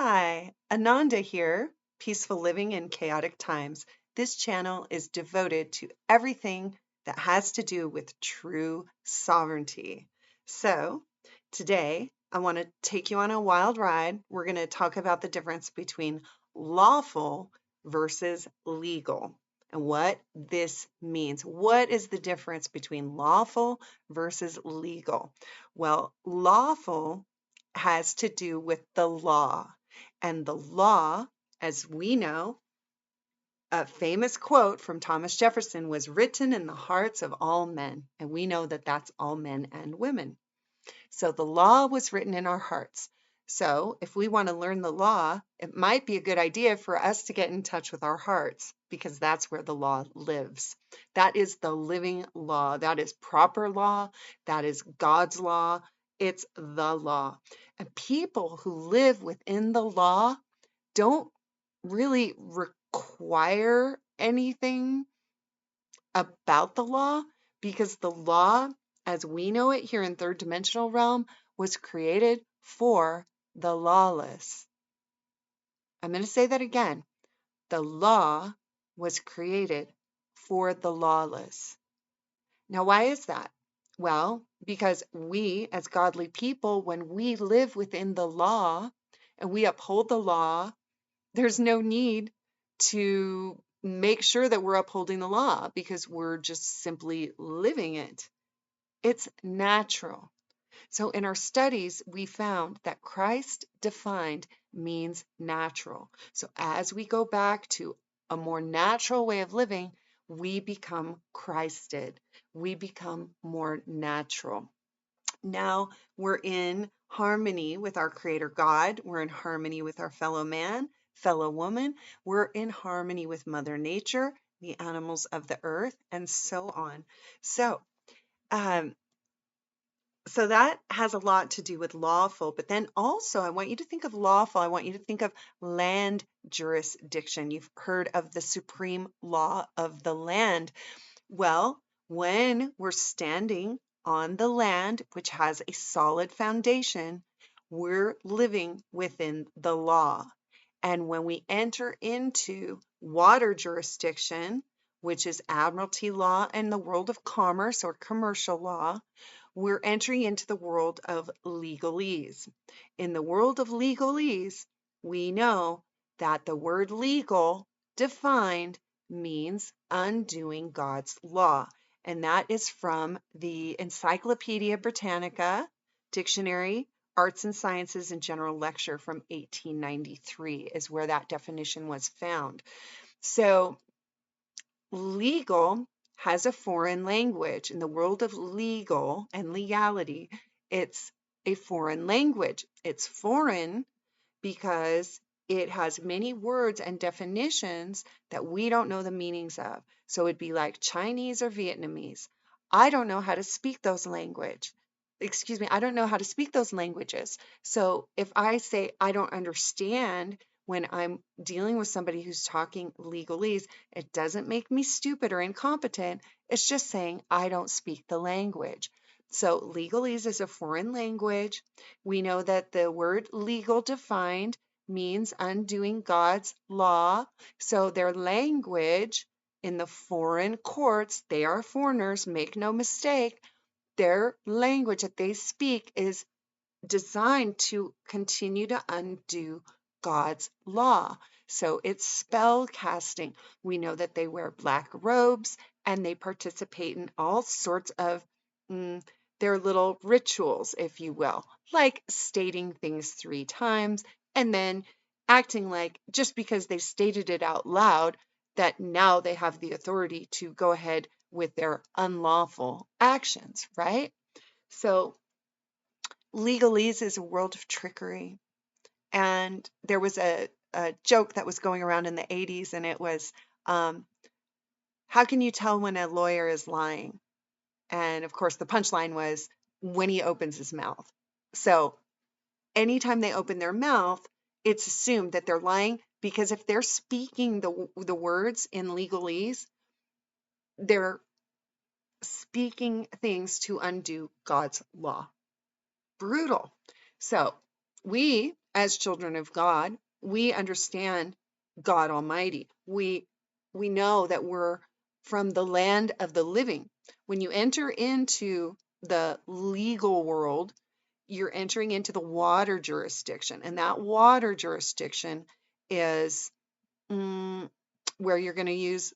Hi, Ananda here, Peaceful Living in Chaotic Times. This channel is devoted to everything that has to do with true sovereignty. So, today I want to take you on a wild ride. We're going to talk about the difference between lawful versus legal and what this means. What is the difference between lawful versus legal? Well, lawful has to do with the law. And the law, as we know, a famous quote from Thomas Jefferson was written in the hearts of all men. And we know that that's all men and women. So the law was written in our hearts. So if we want to learn the law, it might be a good idea for us to get in touch with our hearts because that's where the law lives. That is the living law. That is proper law. That is God's law. It's the law. And people who live within the law don't really require anything about the law because the law, as we know it here in third dimensional realm, was created for the lawless. I'm going to say that again. The law was created for the lawless. Now, why is that? Well, because we, as godly people, when we live within the law and we uphold the law, there's no need to make sure that we're upholding the law because we're just simply living it. It's natural. So in our studies, we found that Christ defined means natural. So as we go back to a more natural way of living, we become Christed. We become more natural. Now we're in harmony with our Creator God. We're in harmony with our fellow man, fellow woman. We're in harmony with Mother Nature, the animals of the earth, and so on. So, um, so that has a lot to do with lawful, but then also I want you to think of lawful. I want you to think of land jurisdiction. You've heard of the supreme law of the land. Well, when we're standing on the land, which has a solid foundation, we're living within the law. And when we enter into water jurisdiction, which is admiralty law and the world of commerce or commercial law, we're entering into the world of legalese. In the world of legalese, we know that the word legal defined means undoing God's law. And that is from the Encyclopedia Britannica Dictionary, Arts and Sciences and General Lecture from 1893 is where that definition was found. So legal has a foreign language. In the world of legal and legality, it's a foreign language. It's foreign because it has many words and definitions that we don't know the meanings of. So it'd be like Chinese or Vietnamese. I don't know how to speak those language. Excuse me, I don't know how to speak those languages. So if I say I don't understand when I'm dealing with somebody who's talking legalese, it doesn't make me stupid or incompetent. It's just saying I don't speak the language. So legalese is a foreign language. We know that the word legal defined means undoing God's law. So their language in the foreign courts, they are foreigners, make no mistake. Their language that they speak is designed to continue to undo God's law. So it's spell casting. We know that they wear black robes and they participate in all sorts of their little rituals, if you will, like stating things 3 times and then acting like just because they stated it out loud, that now they have the authority to go ahead with their unlawful actions, right? So legalese is a world of trickery. And there was a joke that was going around in the 80s, and it was, how can you tell when a lawyer is lying? And of course, the punchline was when he opens his mouth. So anytime they open their mouth, it's assumed that they're lying because if they're speaking the words in legalese, they're speaking things to undo God's law. Brutal. So we as children of God, we understand God Almighty. We know that we're from the land of the living. When you enter into the legal world, you're entering into the water jurisdiction, and that water jurisdiction is where you're going to use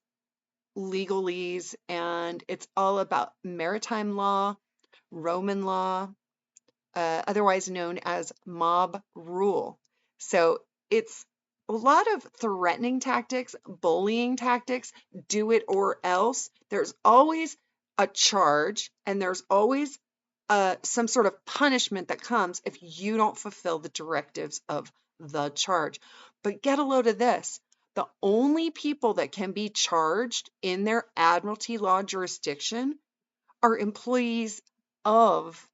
legalese, and it's all about maritime law, Roman law, otherwise known as mob rule. So it's a lot of threatening tactics, bullying tactics, do it or else. There's always a charge, and there's always some sort of punishment that comes if you don't fulfill the directives of the charge. But get a load of this. The only people that can be charged in their admiralty law jurisdiction are employees of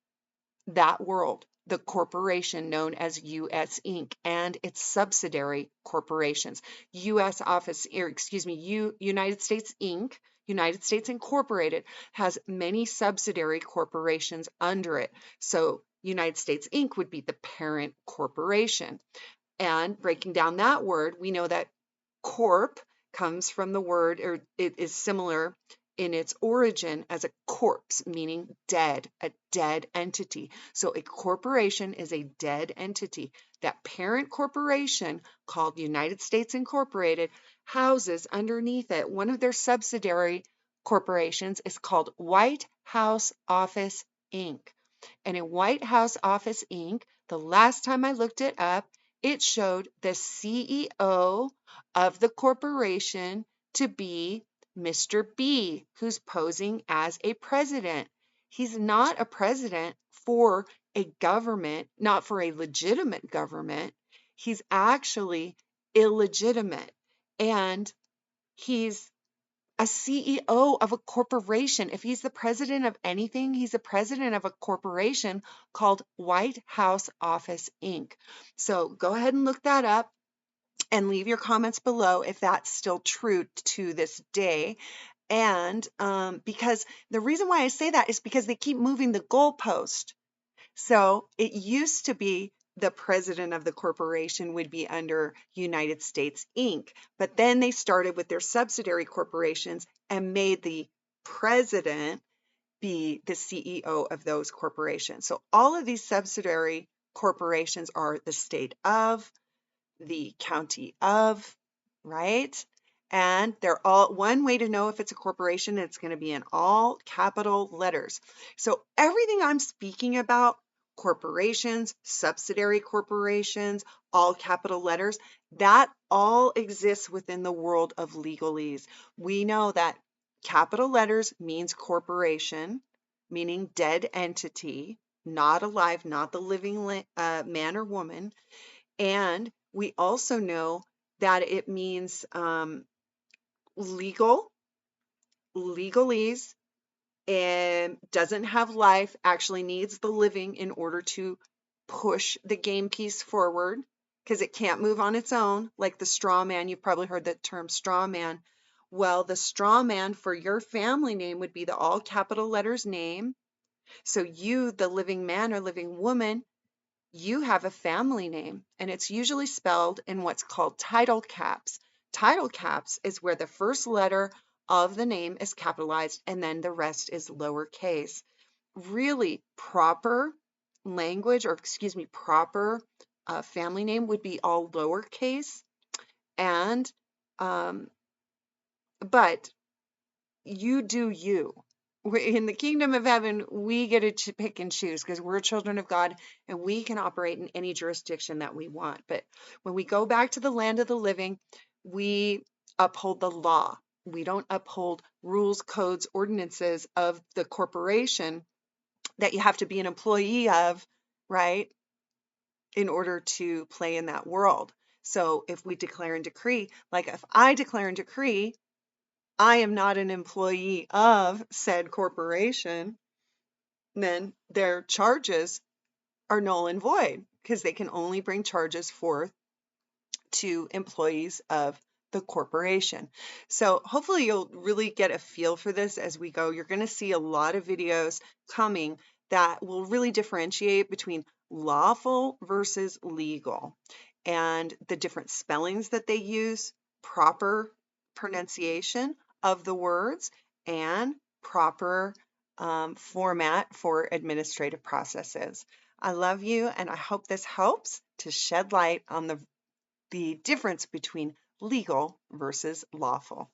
that world, the corporation known as US Inc. and its subsidiary corporations. US office, or excuse me, United States Inc., United States Incorporated, has many subsidiary corporations under it. So United States Inc. would be the parent corporation. And breaking down that word, we know that corp comes from the word, or it is similar in its origin as a corpse, meaning dead, a dead entity. So a corporation is a dead entity. That parent corporation, called United States Incorporated, houses underneath it one of their subsidiary corporations is called White House Office Inc. And in White House Office Inc., the last time I looked it up, it showed the CEO of the corporation to be Mr. B, who's posing as a president. He's not a president for a government, not for a legitimate government. He's actually illegitimate. And he's a CEO of a corporation. If he's the president of anything, he's the president of a corporation called White House Office Inc. So go ahead and look that up and leave your comments below if that's still true to this day. And because the reason why I say that is because they keep moving the goalpost. So it used to be the president of the corporation would be under United States Inc. But then they started with their subsidiary corporations and made the president be the CEO of those corporations. So all of these subsidiary corporations are the state of, the county of, right? And they're all, one way to know if it's a corporation, it's going to be in all capital letters. So everything I'm speaking about, corporations, subsidiary corporations, all capital letters, that all exists within the world of legalese. We know that capital letters means corporation, meaning dead entity, not alive, not the living man or woman. And we also know that it means legal, legalese, and doesn't have life, actually needs the living in order to push the game piece forward because it can't move on its own, like the straw man. You've probably heard the term straw man. Well, the straw man for your family name would be the all capital letters name. So you, the living man or living woman, you have a family name, and it's usually spelled in what's called title caps. Title caps is where the first letter of the name is capitalized and then the rest is lowercase. Really proper language, or excuse me, proper family name would be all lowercase. And but you do you. In the kingdom of heaven, we get to pick and choose because we're children of God and we can operate in any jurisdiction that we want. But when we go back to the land of the living, we uphold the law. We don't uphold rules, codes, ordinances of the corporation that you have to be an employee of, right, in order to play in that world. So if we declare and decree, like if I declare and decree, I am not an employee of said corporation, then their charges are null and void because they can only bring charges forth to employees of the corporation. So hopefully you'll really get a feel for this as we go. You're going to see a lot of videos coming that will really differentiate between lawful versus legal, and the different spellings that they use, proper pronunciation of the words, and proper format for administrative processes. I love you, and I hope this helps to shed light on the difference between legal versus lawful.